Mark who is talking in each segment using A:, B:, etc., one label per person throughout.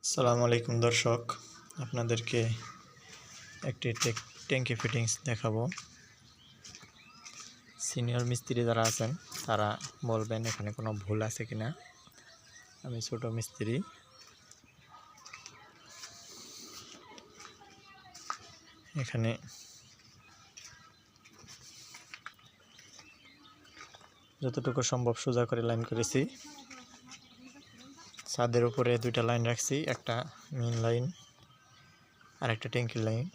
A: আসসালামু আলাইকুম দর্শক, আপনাদেরকে একটি ট্যাঙ্কি ফিটিংস দেখাবো। সিনিয়র মিস্ত্রি যারা আছেন তারা বলবেন এখানে কোনো ভুল আছে কিনা। আমি ছোট মিস্ত্রি। এখানে যতটুকু সম্ভব সোজা করে লাইন করেছি। ছাদের উপরে দুইটা লাইন রাখছি, একটা মেইন লাইন আর একটা ট্যাঙ্কির লাইন।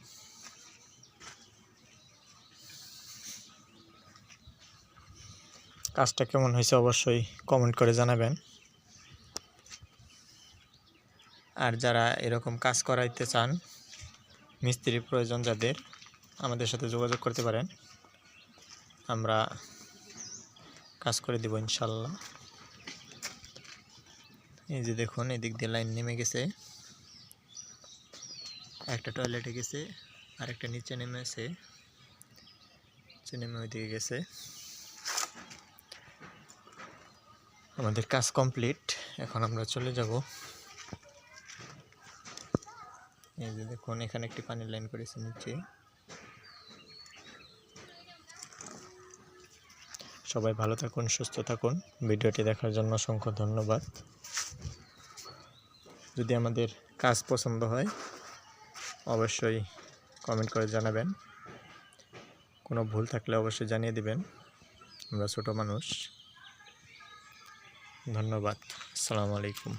A: কাজটা কেমন হয়েছে অবশ্যই কমেন্ট করে জানাবেন। আর যারা এরকম কাজ করাইতে চান, মিস্ত্রির প্রয়োজন যাদের, আমাদের সাথে যোগাযোগ করতে পারেন, আমরা কাজ করে দেব ইনশাল্লাহ। এই যে দেখুন, এদিক দিয়ে লাইন নেমে গেছে, একটা টয়লেটে গেছে আর একটা নিচে নেমেছে, নেমে ওইদিকে গেছে। আমাদের কাজ কমপ্লিট, এখন আমরা চলে যাব। এই যে দেখুন, এখানে একটি পানির লাইন করেছে নিচে। সবাই ভালো থাকুন, সুস্থ থাকুন। ভিডিওটি দেখার জন্য অসংখ্য ধন্যবাদ। যদি আমাদের কাজ পছন্দ হয় অবশ্যই কমেন্ট করে জানাবেন। কোনো ভুল থাকলে অবশ্যই জানিয়ে দিবেন, আমরা ছোট মানুষ। ধন্যবাদ। আসসালামু আলাইকুম।